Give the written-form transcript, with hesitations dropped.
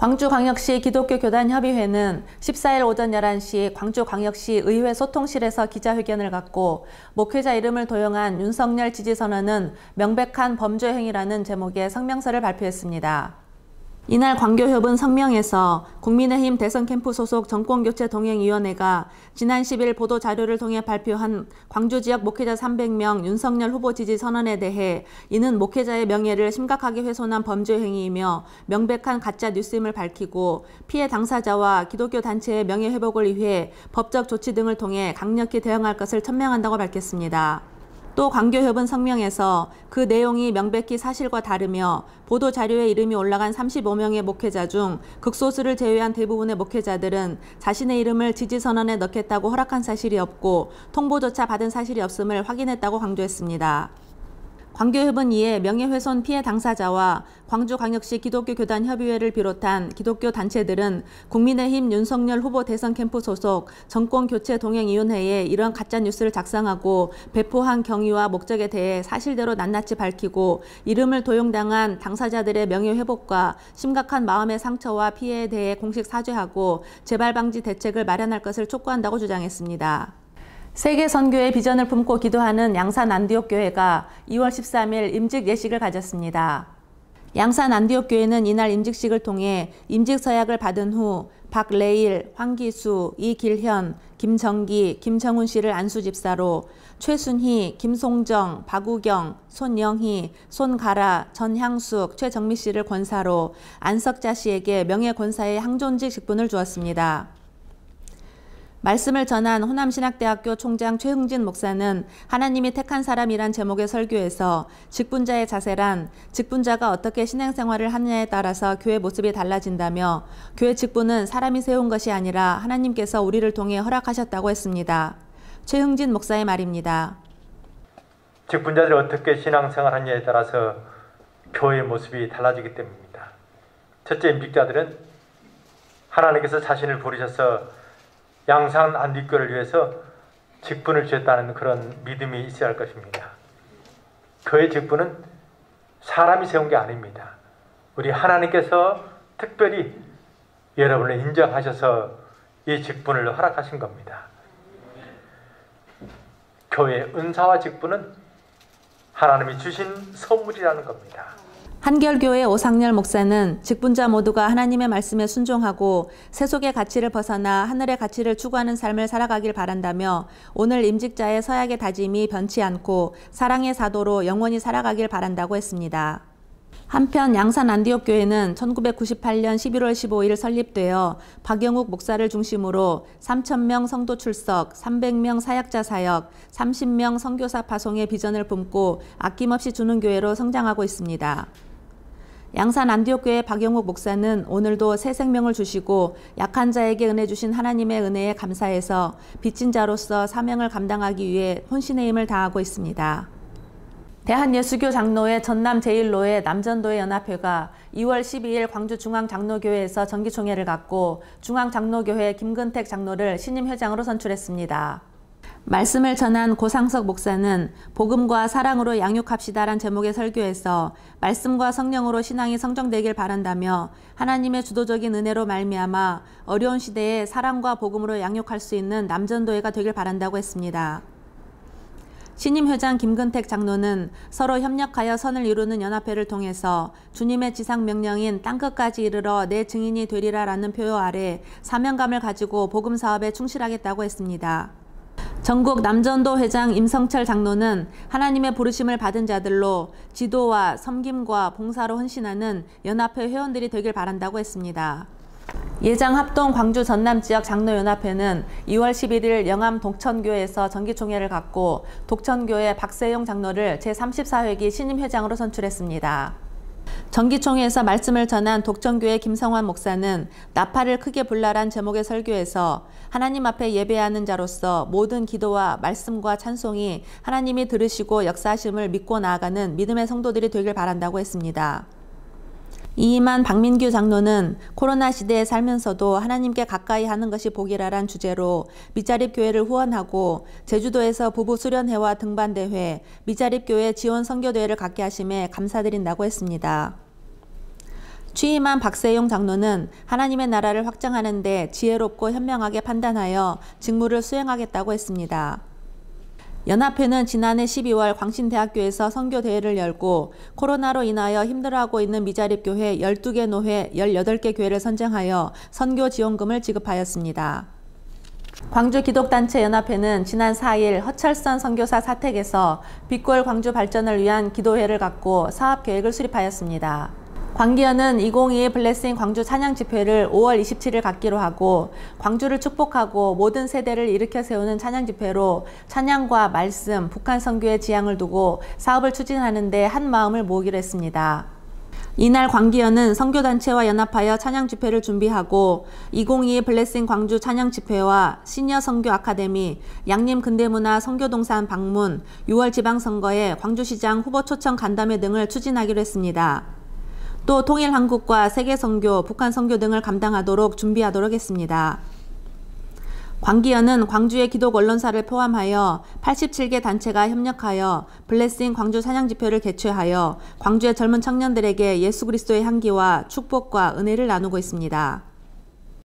광주광역시 기독교교단협의회는 14일 오전 11시 광주광역시 의회 소통실에서 기자회견을 갖고 목회자 이름을 도용한 윤석열 지지선언은 명백한 범죄 행위라는 제목의 성명서를 발표했습니다. 이날 광교협은 성명에서 국민의힘 대선캠프 소속 정권교체동행위원회가 지난 10일 보도자료를 통해 발표한 광주지역 목회자 300명 윤석열 후보 지지 선언에 대해 이는 목회자의 명예를 심각하게 훼손한 범죄 행위이며 명백한 가짜 뉴스임을 밝히고 피해 당사자와 기독교 단체의 명예 회복을 위해 법적 조치 등을 통해 강력히 대응할 것을 천명한다고 밝혔습니다. 또 광교협은 성명에서 그 내용이 명백히 사실과 다르며 보도자료에 이름이 올라간 35명의 목회자 중 극소수를 제외한 대부분의 목회자들은 자신의 이름을 지지선언에 넣겠다고 허락한 사실이 없고 통보조차 받은 사실이 없음을 확인했다고 강조했습니다. 광교협은 이에 명예훼손 피해 당사자와 광주광역시 기독교교단협의회를 비롯한 기독교 단체들은 국민의힘 윤석열 후보 대선 캠프 소속 정권교체동행위원회에 이런 가짜뉴스를 작성하고 배포한 경위와 목적에 대해 사실대로 낱낱이 밝히고 이름을 도용당한 당사자들의 명예회복과 심각한 마음의 상처와 피해에 대해 공식 사죄하고 재발방지 대책을 마련할 것을 촉구한다고 주장했습니다. 세계 선교의 비전을 품고 기도하는 양산 안디옥교회가 2월 13일 임직 예식을 가졌습니다. 양산 안디옥교회는 이날 임직식을 통해 임직 서약을 받은 후 박레일, 황기수, 이길현, 김정기, 김정훈 씨를 안수집사로 최순희, 김송정, 박우경, 손영희, 손가라, 전향숙, 최정미 씨를 권사로 안석자 씨에게 명예권사의 항존직 직분을 주었습니다. 말씀을 전한 호남신학대학교 총장 최흥진 목사는 하나님이 택한 사람이란 제목의 설교에서 직분자의 자세란 직분자가 어떻게 신앙생활을 하느냐에 따라서 교회 모습이 달라진다며 교회 직분은 사람이 세운 것이 아니라 하나님께서 우리를 통해 허락하셨다고 했습니다. 최흥진 목사의 말입니다. 직분자들이 어떻게 신앙생활을 하느냐에 따라서 교회의 모습이 달라지기 때문입니다. 첫째, 임직자들은 하나님께서 자신을 부르셔서 양산 안디교를 위해서 직분을 주셨다는 그런 믿음이 있어야 할 것입니다. 교회 직분은 사람이 세운 게 아닙니다. 우리 하나님께서 특별히 여러분을 인정하셔서 이 직분을 허락하신 겁니다. 교회 은사와 직분은 하나님이 주신 선물이라는 겁니다. 한결교회 오상열 목사는 직분자 모두가 하나님의 말씀에 순종하고 세속의 가치를 벗어나 하늘의 가치를 추구하는 삶을 살아가길 바란다며 오늘 임직자의 서약의 다짐이 변치 않고 사랑의 사도로 영원히 살아가길 바란다고 했습니다. 한편 양산 안디옥교회는 1998년 11월 15일 설립되어 박영욱 목사를 중심으로 3,000명 성도 출석, 300명 사역자 사역, 30명 선교사 파송의 비전을 품고 아낌없이 주는 교회로 성장하고 있습니다. 양산 안디옥교회 박영욱 목사는 오늘도 새 생명을 주시고 약한 자에게 은혜 주신 하나님의 은혜에 감사해서 빚진 자로서 사명을 감당하기 위해 혼신의 힘을 다하고 있습니다. 대한예수교 장로회 전남 제1로회 남전도회 연합회가 2월 12일 광주중앙장로교회에서 정기총회를 갖고 중앙장로교회 김근택 장로를 신임 회장으로 선출했습니다. 말씀을 전한 고상석 목사는 복음과 사랑으로 양육합시다란 제목의 설교에서 말씀과 성령으로 신앙이 성정되길 바란다며 하나님의 주도적인 은혜로 말미암아 어려운 시대에 사랑과 복음으로 양육할 수 있는 남전도회가 되길 바란다고 했습니다. 신임 회장 김근택 장로는 서로 협력하여 선을 이루는 연합회를 통해서 주님의 지상 명령인 땅끝까지 이르러 내 증인이 되리라라는 표어 아래 사명감을 가지고 복음 사업에 충실하겠다고 했습니다. 전국 남전도 회장 임성철 장로는 하나님의 부르심을 받은 자들로 지도와 섬김과 봉사로 헌신하는 연합회 회원들이 되길 바란다고 했습니다. 예장 합동 광주 전남 지역 장로연합회는 2월 11일 영암 독천교회에서 정기총회를 갖고 독천교회 박세용 장로를 제34회기 신임 회장으로 선출했습니다. 정기총회에서 말씀을 전한 독천교회 김성환 목사는 나팔을 크게 불라란 제목의 설교에서 하나님 앞에 예배하는 자로서 모든 기도와 말씀과 찬송이 하나님이 들으시고 역사하심을 믿고 나아가는 믿음의 성도들이 되길 바란다고 했습니다. 이임한 박민규 장로는 코로나 시대에 살면서도 하나님께 가까이 하는 것이 복이라란 주제로 밑자립 교회를 후원하고 제주도에서 부부 수련회와 등반대회, 밑자립 교회 지원 선교대회를 갖게 하심에 감사드린다고 했습니다. 취임한 박세용 장로는 하나님의 나라를 확장하는 데 지혜롭고 현명하게 판단하여 직무를 수행하겠다고 했습니다. 연합회는 지난해 12월 광신대학교에서 선교대회를 열고 코로나로 인하여 힘들어하고 있는 미자립교회 12개 노회 18개 교회를 선정하여 선교 지원금을 지급하였습니다. 광주기독단체연합회는 지난 4일 허철선 선교사 사택에서 빛골 광주 발전을 위한 기도회를 갖고 사업계획을 수립하였습니다. 광기현은 2022 블레싱 광주 찬양 집회를 5월 27일 갖기로 하고 광주를 축복하고 모든 세대를 일으켜 세우는 찬양 집회로 찬양과 말씀, 북한 선교의 지향을 두고 사업을 추진하는 데 한 마음을 모으기로 했습니다. 이날 광기현은 선교단체와 연합하여 찬양 집회를 준비하고 2022 블레싱 광주 찬양 집회와 시니어 선교 아카데미, 양림 근대문화 선교동산 방문, 6월 지방선거에 광주시장 후보 초청 간담회 등을 추진하기로 했습니다. 또 통일한국과 세계선교, 북한선교 등을 감당하도록 준비하도록 했습니다. 광기현은 광주의 기독 언론사를 포함하여 87개 단체가 협력하여 블레싱 광주 찬양 집회를 개최하여 광주의 젊은 청년들에게 예수 그리스도의 향기와 축복과 은혜를 나누고 있습니다.